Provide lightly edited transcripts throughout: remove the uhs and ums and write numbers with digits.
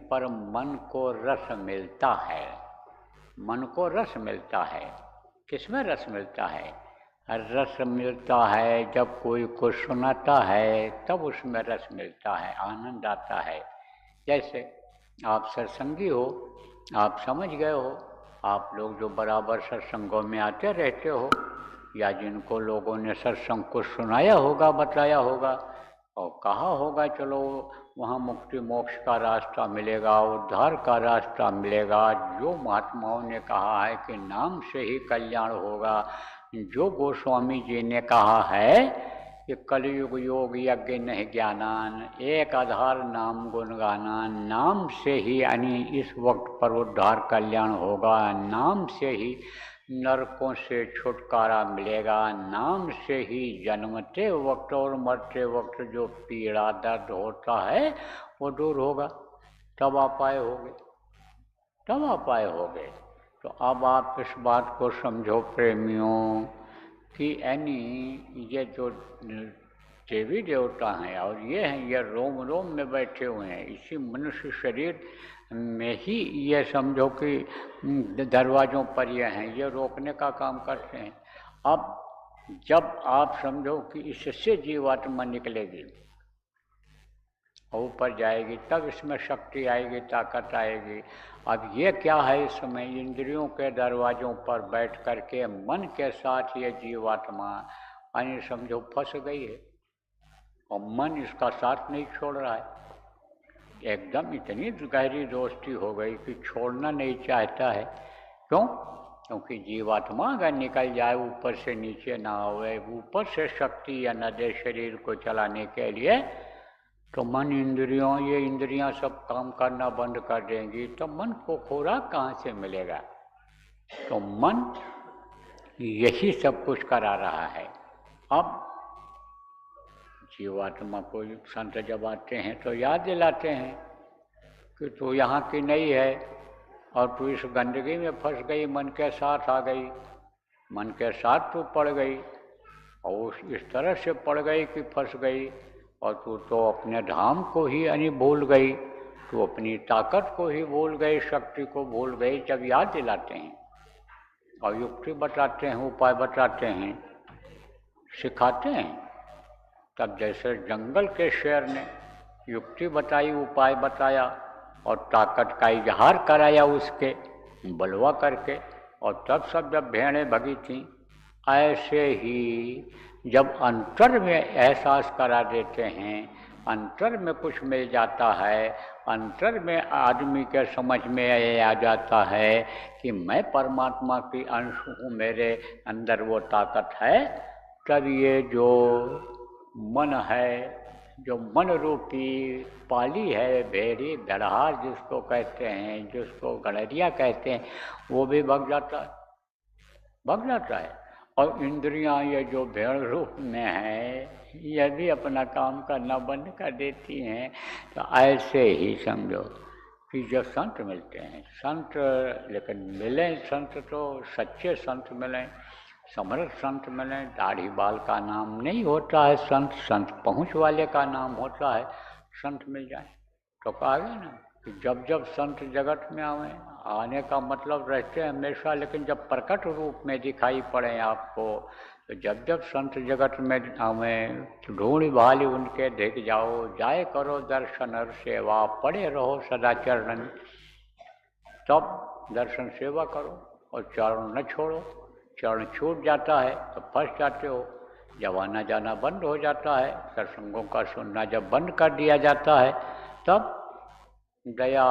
पर मन को रस मिलता है। मन को रस मिलता है। किसमें रस मिलता है? रस मिलता है जब कोई कुछ सुनाता है, तब उसमें रस मिलता है, आनंद आता है। जैसे आप सत्संगी हो, आप समझ गए हो, आप लोग जो बराबर सत्संगों में आते रहते हो, या जिनको लोगों ने सत्संग को सुनाया होगा, बताया होगा और कहा होगा चलो वहाँ मुक्ति मोक्ष का रास्ता मिलेगा, उद्धार का रास्ता मिलेगा, जो महात्माओं ने कहा है कि नाम से ही कल्याण होगा, जो गोस्वामी जी ने कहा है कि कलयुग योग यज्ञ नहीं ज्ञानान, एक आधार नाम गुणगाना, नाम से ही यानी इस वक्त पर उद्धार कल्याण होगा, नाम से ही नरकों से छुटकारा मिलेगा, नाम से ही जन्मते वक्त और मरते वक्त जो पीड़ा दर्द होता है वो दूर होगा। तब आप आए होगे, तब आप आए होगे। तो अब आप इस बात को समझो प्रेमियों कि यानी ये जो देवी देवता हैं और ये हैं, ये रोम रोम में बैठे हुए हैं, इसी मनुष्य शरीर में ही ये समझो कि दरवाज़ों पर ये हैं, ये रोकने का काम करते हैं। अब जब आप समझो कि इससे जीवात्मा निकलेगी और ऊपर जाएगी, तब इसमें शक्ति आएगी, ताकत आएगी। अब ये क्या है, इस समय इंद्रियों के दरवाज़ों पर बैठ कर के मन के साथ ये जीवात्मा यानी समझो फंस गई है और मन इसका साथ नहीं छोड़ रहा है। एकदम इतनी गहरी दोस्ती हो गई कि छोड़ना नहीं चाहता है। क्यों? क्योंकि जीवात्मा अगर निकल जाए, ऊपर से नीचे ना आवे, ऊपर से शक्ति या न दे शरीर को चलाने के लिए, तो मन इंद्रियों, ये इंद्रियां सब काम करना बंद कर देंगी, तो मन को खुराक कहाँ से मिलेगा? तो मन यही सब कुछ करा रहा है। अब जीवात्मा को संत जब आते हैं तो याद दिलाते हैं कि तू यहाँ की नहीं है और तू इस गंदगी में फंस गई, मन के साथ आ गई, मन के साथ तू पड़ गई और इस तरह से पड़ गई कि फंस गई और तू तो अपने धाम को ही यानी भूल गई, तू अपनी ताकत को ही भूल गई, शक्ति को भूल गई। जब याद दिलाते हैं और युक्ति बताते हैं, उपाय बताते हैं, सिखाते हैं, तब जैसे जंगल के शेर ने युक्ति बताई, उपाय बताया और ताकत का इजहार कराया उसके बलवा करके, और तब सब जब भेड़ें भगी थीं, ऐसे ही जब अंतर में एहसास करा देते हैं, अंतर में कुछ मिल जाता है, अंतर में आदमी के समझ में ये आ जाता है कि मैं परमात्मा की अंश हूँ, मेरे अंदर वो ताकत है, तब ये जो मन है, जो मन रूपी पाली है, भेड़ी धड़हार जिसको कहते हैं, जिसको गड़रिया कहते हैं, वो भी भग जाता है, भग जाता है। और इंद्रियां ये जो भेड़ रूप में है, ये भी अपना काम करना बंद कर देती हैं। तो ऐसे ही समझो कि जब संत मिलते हैं, संत लेकिन मिलें संत तो सच्चे संत मिलें, समर्थ संत मिलें, दाढ़ी बाल का नाम नहीं होता है संत, संत पहुँच वाले का नाम होता है। संत मिल जाए तो कहा गया ना कि जब जब संत जगत में आवे, आने का मतलब रहते हैं हमेशा, लेकिन जब प्रकट रूप में दिखाई पड़े आपको, तो जब जब संत जगत में आवे तो ढूंढ भाली उनके देख जाओ, जाए करो दर्शन और सेवा, पड़े रहो सदा चरणन, तब दर्शन सेवा करो और चरण न छोड़ो। चरण छूट जाता है तो फंस जाते हो, जब आना जाना बंद हो जाता है, सत्संगों का सुनना जब बंद कर दिया जाता है, तब दया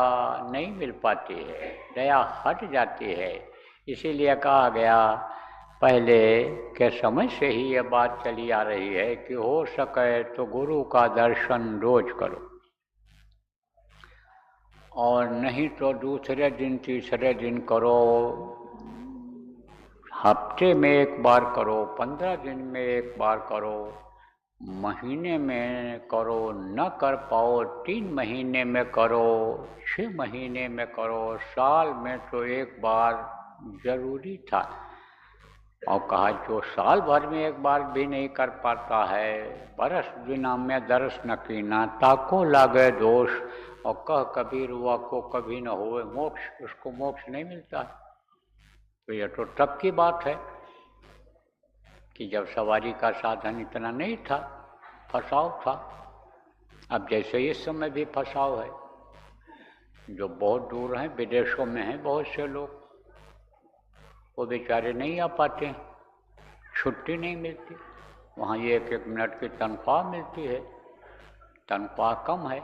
नहीं मिल पाती है, दया हट जाती है। इसीलिए कहा गया पहले के समय से ही ये बात चली आ रही है कि हो सके तो गुरु का दर्शन रोज करो, और नहीं तो दूसरे दिन तीसरे दिन करो, हफ्ते में एक बार करो, 15 दिन में एक बार करो, महीने में करो, न कर पाओ 3 महीने में करो, 6 महीने में करो, साल में तो एक बार जरूरी था। और कहा जो साल भर में एक बार भी नहीं कर पाता है, बरस बिना में दरस न कीना, ताको लागे दोष, और कह कबीर हुआ को कभी न होवे मोक्ष, उसको मोक्ष नहीं मिलता। तो यह तो तब की बात है कि जब सवारी का साधन इतना नहीं था, फंसाव था। अब जैसे इस समय भी फंसाव है, जो बहुत दूर हैं, विदेशों में हैं बहुत से लोग, वो बेचारे नहीं आ पाते हैं, छुट्टी नहीं मिलती। वहाँ ये 1-1 मिनट की तनख्वाह मिलती है, तनख्वाह कम है,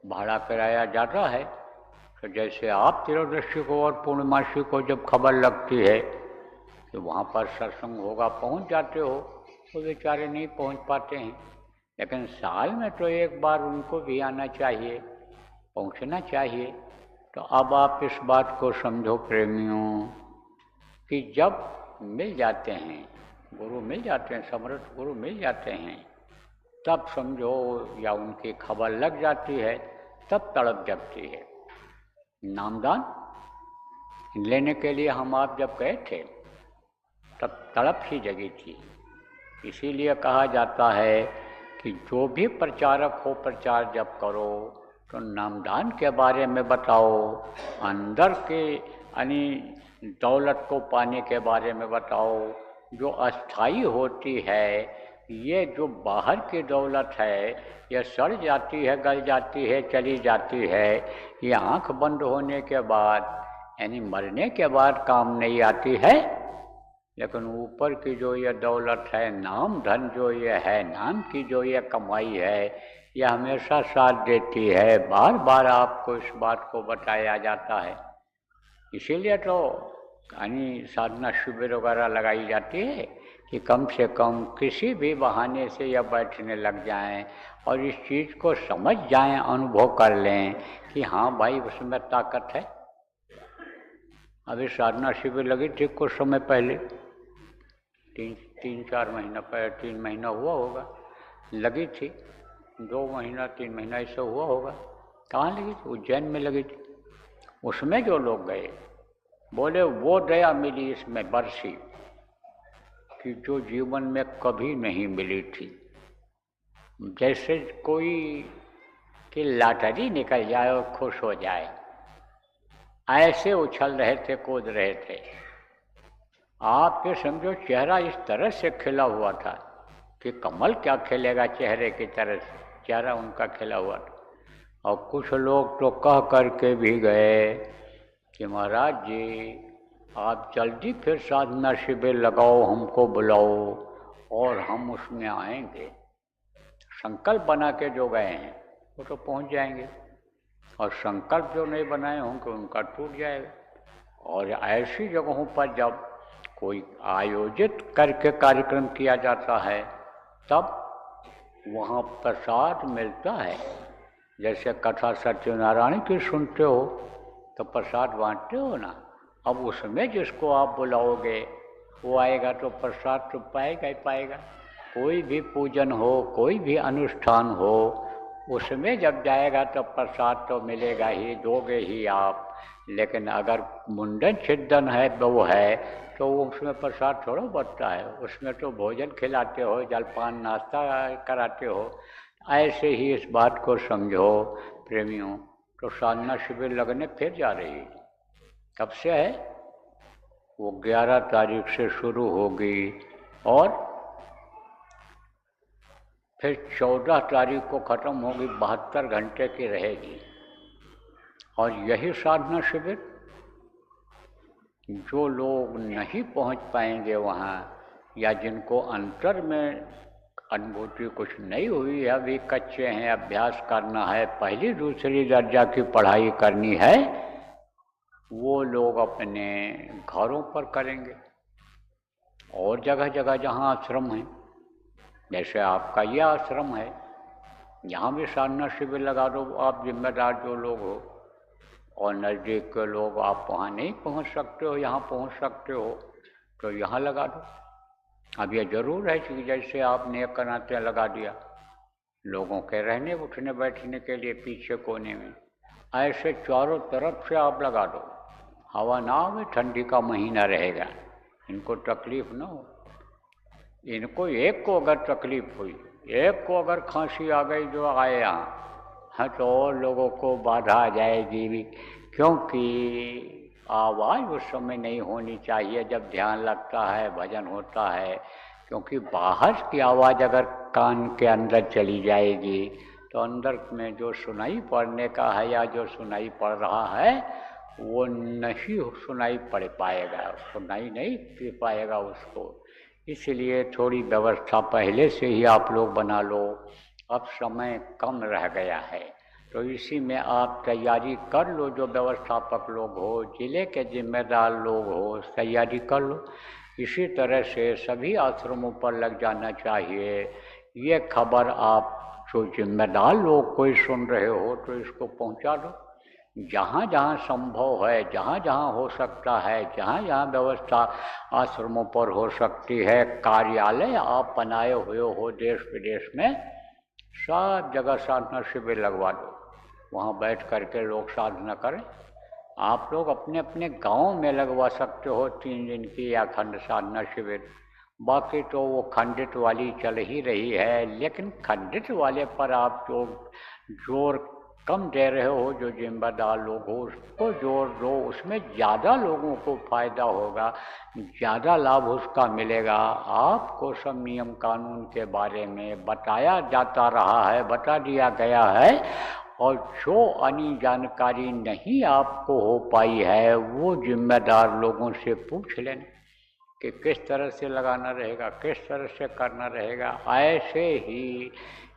भाड़ा किराया ज़्यादा है। तो जैसे आप त्रयोदशी को और पूर्णिमासी को जब खबर लगती है कि वहाँ पर सत्संग होगा, पहुँच जाते हो, तो बेचारे नहीं पहुँच पाते हैं। लेकिन साल में तो एक बार उनको भी आना चाहिए, पहुँचना चाहिए। तो अब आप इस बात को समझो प्रेमियों कि जब मिल जाते हैं गुरु, मिल जाते हैं, समर्थ गुरु मिल जाते हैं, तब समझो, या उनकी खबर लग जाती है, तब तड़प जगती है। नामदान लेने के लिए हम आप जब गए थे, तब तड़प ही जगी थी। इसीलिए कहा जाता है कि जो भी प्रचारक हो, प्रचार जब करो तो नामदान के बारे में बताओ, अंदर के यानी दौलत को पाने के बारे में बताओ, जो अस्थाई होती है। ये जो बाहर की दौलत है, यह सड़ जाती है, गल जाती है, चली जाती है। ये आँख बंद होने के बाद यानी मरने के बाद काम नहीं आती है। लेकिन ऊपर की जो ये दौलत है, नाम धन जो ये है, नाम की जो ये कमाई है, यह हमेशा साथ देती है। बार बार आपको इस बात को बताया जाता है। इसीलिए तो यानी साधना शिविर वगैरह लगाई जाती है कि कम से कम किसी भी बहाने से यह बैठने लग जाएं और इस चीज़ को समझ जाएं, अनुभव कर लें कि हाँ भाई उसमें ताकत है। अभी साधना शिविर लगी थी कुछ समय पहले, 3-4 महीना पहले, 3 महीना हुआ होगा लगी थी, 2 महीना 3 महीना ऐसा हुआ होगा। कहाँ लगी थी? उज्जैन में लगी थी। उसमें जो लोग गए बोले वो दया मिली इसमें बरसी कि जो जीवन में कभी नहीं मिली थी। जैसे कोई कि लॉटरी निकल जाए और खुश हो जाए, ऐसे उछल रहे थे, कूद रहे थे। आप ये समझो चेहरा इस तरह से खिला हुआ था कि कमल क्या खिलेगा चेहरे की तरह से, चेहरा उनका खिला हुआ था। और कुछ लोग तो कह करके भी गए कि महाराज जी आप जल्दी फिर साधना शिविर लगाओ, हमको बुलाओ और हम उसमें आएंगे। संकल्प बना के जो गए हैं वो तो पहुंच जाएंगे, और संकल्प जो नहीं बनाए होंगे उनका टूट जाएगा। और ऐसी जगहों पर जब कोई आयोजित करके कार्यक्रम किया जाता है, तब वहाँ प्रसाद मिलता है। जैसे कथा सत्यनारायण की सुनते हो तो प्रसाद बांटते हो ना, अब उसमें जिसको आप बुलाओगे वो आएगा तो प्रसाद तो पाएगा ही पाएगा। कोई भी पूजन हो, कोई भी अनुष्ठान हो, उसमें जब जाएगा तो प्रसाद तो मिलेगा ही, दोगे ही आप। लेकिन अगर मुंडन छिद्दन है वो है तो उसमें प्रसाद थोड़ा बचता है, उसमें तो भोजन खिलाते हो, जलपान नाश्ता कराते हो। ऐसे ही इस बात को समझो प्रेमियों। तो साधना शिविर लगने फिर जा रही है। कब से है? वो 11 तारीख से शुरू होगी और फिर 14 तारीख को ख़त्म होगी, 72 घंटे की रहेगी। और यही साधना शिविर जो लोग नहीं पहुंच पाएंगे वहाँ, या जिनको अंतर में अनुभूति कुछ नहीं हुई है, अभी कच्चे हैं, अभ्यास करना है, पहली दूसरी दर्जा की पढ़ाई करनी है, वो लोग अपने घरों पर करेंगे। और जगह जगह जहाँ आश्रम हैं, जैसे आपका ये आश्रम है, यहाँ भी साधना शिविर लगा दो आप, जिम्मेदार जो लोग हो। और नज़दीक के लोग आप वहाँ नहीं पहुँच सकते हो, यहाँ पहुँच सकते हो तो यहाँ लगा दो। अब ये जरूर है कि जैसे आपने एक कनाते लगा दिया लोगों के रहने उठने बैठने के लिए पीछे कोने में, ऐसे चारों तरफ से आप लगा दो। हवा ना आवे, ठंडी का महीना रहेगा, इनको तकलीफ ना हो। इनको एक को अगर तकलीफ हुई, एक को अगर खांसी आ गई जो आए यहाँ, हाँ, तो और लोगों को बाधा आ जाएगी भी, क्योंकि आवाज़ उस समय नहीं होनी चाहिए जब ध्यान लगता है, भजन होता है। क्योंकि बाहर की आवाज़ अगर कान के अंदर चली जाएगी तो अंदर में जो सुनाई पड़ने का है या जो सुनाई पड़ रहा है वो नहीं सुनाई पड़ पाएगा, सुनाई नहीं दे पाएगा उसको। इसलिए थोड़ी व्यवस्था पहले से ही आप लोग बना लो। अब समय कम रह गया है तो इसी में आप तैयारी कर लो, जो व्यवस्थापक लोग हो, जिले के जिम्मेदार लोग हो, तैयारी कर लो। इसी तरह से सभी आश्रमों पर लग जाना चाहिए। ये खबर आप जो जिम्मेदार लोग कोई सुन रहे हो तो इसको पहुंचा दो। जहाँ जहाँ संभव है, जहाँ जहाँ हो सकता है, जहाँ जहाँ व्यवस्था आश्रमों पर हो सकती है, कार्यालय आप बनाए हुए हो देश विदेश में, सब जगह साधना शिविर लगवा दो। वहाँ बैठ करके लोग साधना करें। आप लोग अपने अपने गांव में लगवा सकते हो 3 दिन की या खंड साधना शिविर। बाकी तो वो खंडित वाली चल ही रही है, लेकिन खंडित वाले पर आप जो जोर कम दे रहे हो, जो जिम्मेदार लोग हो उसको जोर दो, उसमें ज़्यादा लोगों को फ़ायदा होगा, ज़्यादा लाभ उसका मिलेगा। आपको सब नियम कानून के बारे में बताया जाता रहा है, बता दिया गया है, और जो अन्य जानकारी नहीं आपको हो पाई है वो जिम्मेदार लोगों से पूछ लेना कि किस तरह से लगाना रहेगा, किस तरह से करना रहेगा। ऐसे ही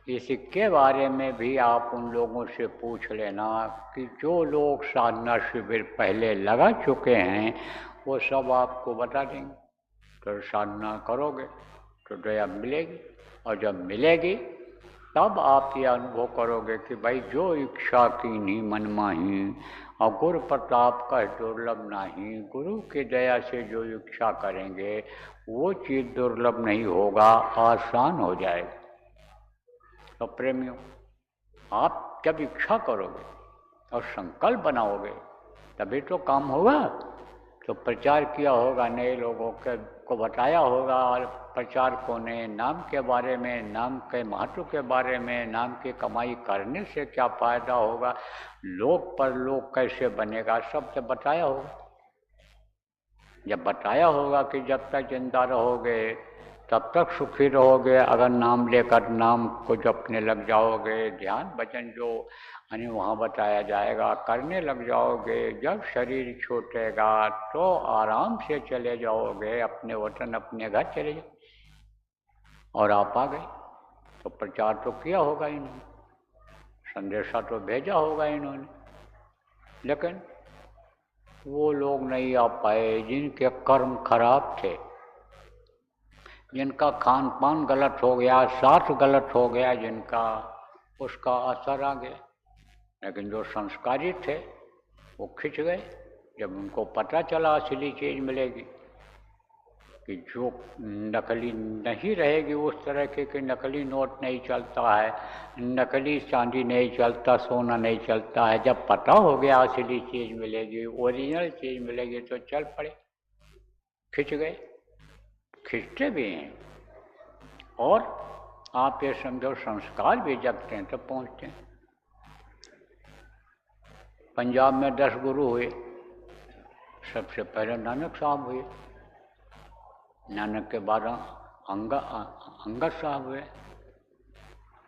इसके बारे में भी आप उन लोगों से पूछ लेना कि जो लोग साधना शिविर पहले लगा चुके हैं वो सब आपको बता देंगे। तो साधना करोगे तो दया मिलेगी, और जब मिलेगी तब आप ये अनुभव करोगे कि भाई जो इच्छा कीन्ही मन माही, और गुरु प्रताप का दुर्लभ नहीं। गुरु की दया से जो इच्छा करेंगे वो चीज़ दुर्लभ नहीं होगा, आसान हो जाएगा। तो प्रेमियों, आप जब इच्छा करोगे और संकल्प बनाओगे तभी तो काम होगा। तो प्रचार किया होगा, नए लोगों को बताया होगा, और प्रचारकों ने नाम के बारे में, नाम के महत्व के बारे में, नाम की कमाई करने से क्या फ़ायदा होगा, लोक परलोक कैसे बनेगा, सब तो बताया होगा। जब बताया होगा कि जब तक जिंदा रहोगे तब तक सुखी रहोगे, अगर नाम लेकर नाम को जपने लग जाओगे, ध्यान भजन जो यानी वहाँ बताया जाएगा करने लग जाओगे, जब शरीर छूटेगा तो आराम से चले जाओगे अपने वतन, अपने घर चले जाओ। और आप आ गए तो प्रचार तो किया होगा इन्होंने, संदेशा तो भेजा होगा इन्होंने, लेकिन वो लोग नहीं आ पाए जिनके कर्म खराब थे, जिनका खान पान गलत हो गया, साथ गलत हो गया जिनका, उसका असर आ गया। लेकिन जो संस्कारी थे वो खिंच गए जब उनको पता चला असली चीज़ मिलेगी, कि जो नकली नहीं रहेगी, उस तरह के कि नकली नोट नहीं चलता है, नकली चांदी नहीं चलता, सोना नहीं चलता है। जब पता हो गया असली चीज़ मिलेगी, ओरिजिनल चीज़ मिलेगी, तो चल पड़े, खिंच गए, खिंचते भी हैं। और आप ये समझो संस्कार भी जगते हैं तो पहुँचते हैं। पंजाब में 10 गुरु हुए, सबसे पहले नानक साहब हुए, नानक के बाद अंगद साहब हुए,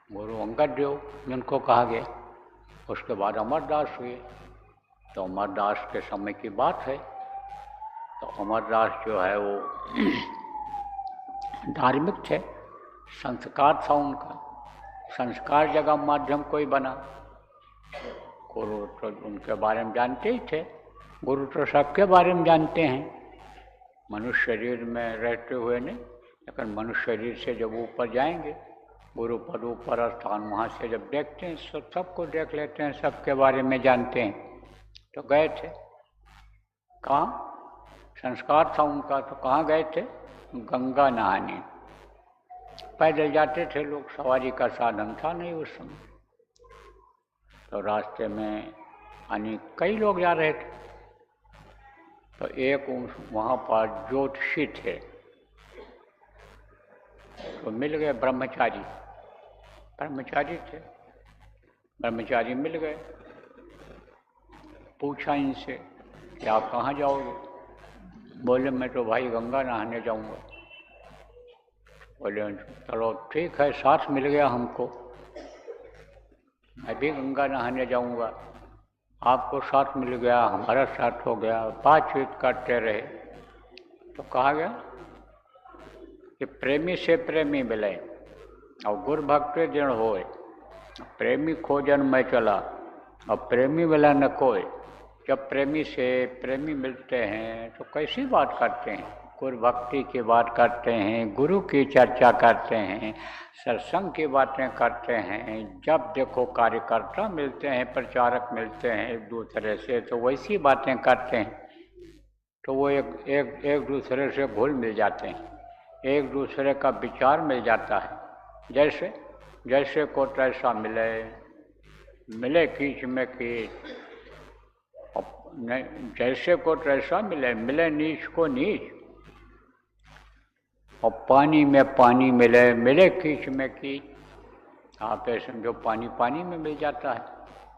गुरु अंगद देव जिनको कहा गया, उसके बाद अमरदास हुए। तो अमरदास के समय की बात है, तो अमरदास जो है वो धार्मिक थे, संस्कार था उनका, संस्कार जगह माध्यम कोई बना। गुरु तो उनके बारे में जानते ही थे, गुरु तो सबके बारे में जानते हैं, मनुष्य शरीर में रहते हुए नहीं, लेकिन मनुष्य शरीर से जब ऊपर जाएंगे, गुरु पद ऊपर स्थान, वहाँ से जब देखते हैं सबको देख लेते हैं, सबके बारे में जानते हैं। तो गए थे कहाँ, संस्कार था उनका, तो कहाँ गए थे, गंगा नहाने। पैदल जाते थे लोग, सवारी का साधन था नहीं उस समय। तो रास्ते में यानी कई लोग जा रहे थे, तो एक वहाँ पर ज्योतिषी थे, तो मिल गए, ब्रह्मचारी थे, ब्रह्मचारी मिल गए। पूछा इनसे कि आप कहाँ जाओगे? बोले मैं तो भाई गंगा नहाने जाऊंगा। बोले चलो ठीक है, साथ मिल गया हमको, मैं भी गंगा नहाने जाऊंगा, आपको साथ मिल गया, हमारा साथ हो गया। बातचीत करते रहे तो कहा गया कि प्रेमी से प्रेमी मिले और गुरु भक्ति दृढ़ होए। प्रेमी खोजन मैं चला और प्रेमी मिला न कोई। जब प्रेमी से प्रेमी मिलते हैं तो कैसी बात करते हैं? गुरु भक्ति की बात करते हैं, गुरु की चर्चा करते हैं, सत्संग की बातें करते हैं। जब देखो कार्यकर्ता मिलते हैं, प्रचारक मिलते हैं एक दूसरे से, तो वैसी बातें करते हैं तो वो एक दूसरे से घुल मिल जाते हैं, एक दूसरे का विचार मिल जाता है। जैसे को तैसा मिले कीच में कीच, जैसे को तैसा मिले नीच को नीच, और पानी में पानी मिले कीच में कीच। आप ऐसे समझो पानी पानी में मिल जाता है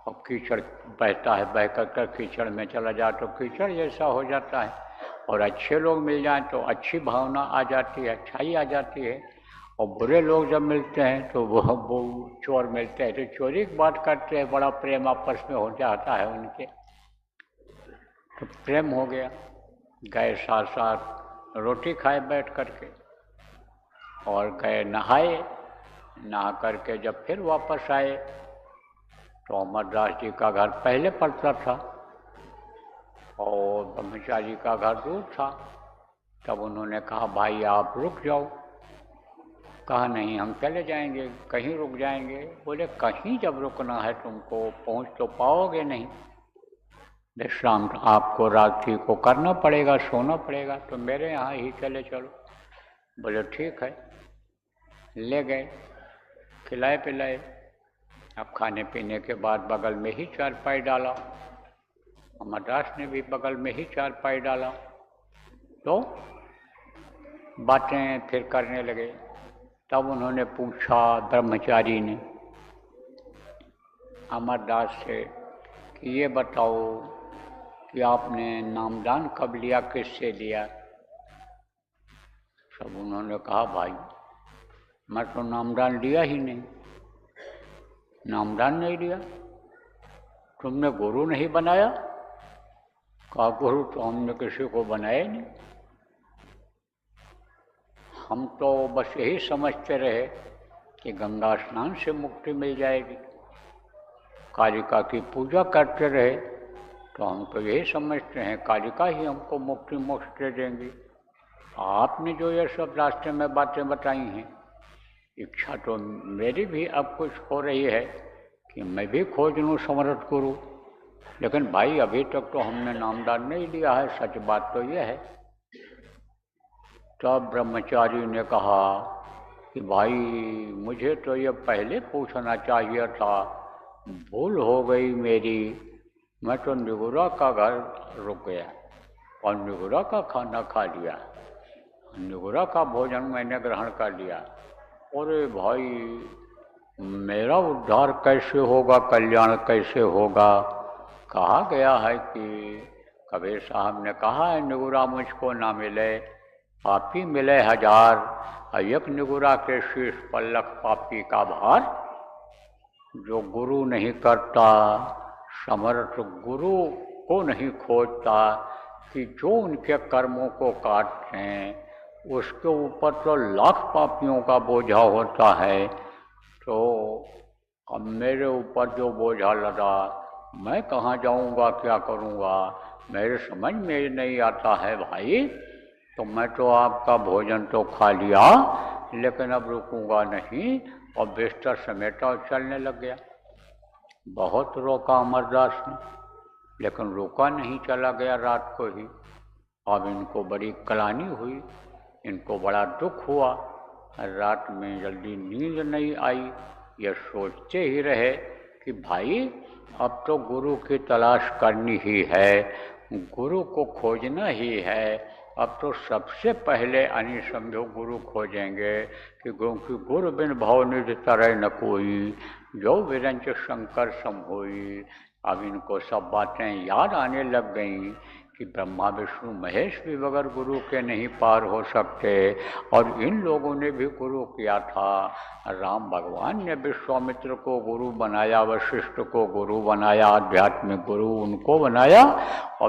और कीचड़ बहता है, बह कर कीचड़ में चला जाए तो कीचड़ जैसा हो जाता है। और अच्छे लोग मिल जाएं तो अच्छी भावना आ जाती है, अच्छाई आ जाती है। और बुरे लोग जब मिलते हैं तो वो चोर मिलते हैं तो चोरी की बात करते हैं, बड़ा प्रेम आपस में हो जाता है उनके, तो प्रेम हो गया। गए साथ साथ रोटी खाए बैठ करके और गए नहाए, नहा करके जब फिर वापस आए तो अमरदास जी का घर पहले पड़ता था और ब्रह्मचारी का घर दूर था। तब उन्होंने कहा भाई आप रुक जाओ। कहा नहीं हम चले जाएंगे, कहीं रुक जाएंगे। बोले कहीं जब रुकना है तुमको पहुंच तो पाओगे नहीं, विश्राम आपको रात्रि को करना पड़ेगा, सोना पड़ेगा, तो मेरे यहाँ ही चले चलो। बोले ठीक है। ले गए, खिलाए पिलाए। अब खाने पीने के बाद बगल में ही चारपाई डाला, अमरदास ने भी बगल में ही चारपाई डाला, तो बातें फिर करने लगे। तब उन्होंने पूछा ब्रह्मचारी ने अमरदास से कि ये बताओ कि आपने नामदान कब लिया, किससे लिया? सब उन्होंने कहा भाई मैं तो नामदान लिया ही नहीं। नामदान नहीं लिया? तुमने गुरु नहीं बनाया? कहा गुरु तो हमने किसी को बनाया नहीं, हम तो बस यही समझते रहे कि गंगा स्नान से मुक्ति मिल जाएगी। कालिका की पूजा करते रहे तो हम तो यही समझते हैं कालिका ही हमको मुक्ति मोक्ष दे देंगी। आपने जो ये सब रास्ते में बातें बताई हैं, इच्छा तो मेरी भी अब कुछ हो रही है कि मैं भी खोज लूँ समर्थ गुरु, लेकिन भाई अभी तक तो हमने नामदान नहीं लिया है, सच बात तो यह है। तब ब्रह्मचारी ने कहा कि भाई मुझे तो ये पहले पूछना चाहिए था, भूल हो गई मेरी, मैं तो निगुरा का घर रुक गया और निगुरा का खाना खा लिया, निगुरा का भोजन मैंने ग्रहण कर लिया। अरे भाई मेरा उद्धार कैसे होगा, कल्याण कैसे होगा? कहा गया है कि कबीर साहब ने कहा है निगुरा मुझको ना मिले, पापी मिले हजार, एक निगुरा के शीश पर लख पापी का भार। जो गुरु नहीं करता, समर्थ गुरु को नहीं खोजता कि जो उनके कर्मों को काटते हैं, उसके ऊपर तो लाख पापियों का बोझा होता है। तो अब मेरे ऊपर जो बोझा लगा, मैं कहाँ जाऊँगा, क्या करूँगा, मेरे समझ में नहीं आता है भाई। तो मैं तो आपका भोजन तो खा लिया, लेकिन अब रुकूंगा नहीं, और बिस्तर समेटा और चलने लग गया। बहुत रोका अमरदास ने, लेकिन रुका नहीं, चला गया रात को ही। अब इनको बड़ी कलानी हुई, इनको बड़ा दुख हुआ, रात में जल्दी नींद नहीं आई। ये सोचते ही रहे कि भाई अब तो गुरु की तलाश करनी ही है, गुरु को खोजना ही है। अब तो सबसे पहले समझो गुरु खोजेंगे कि गुरु बिन भव निज तरह न कोई। जो विरंच शंकर सम हुई। अब इनको सब बातें याद आने लग गईं कि ब्रह्मा विष्णु महेश भी बगैर गुरु के नहीं पार हो सकते, और इन लोगों ने भी गुरु किया था। राम भगवान ने विश्वामित्र को गुरु बनाया, वशिष्ठ को गुरु बनाया, आध्यात्मिक गुरु उनको बनाया, और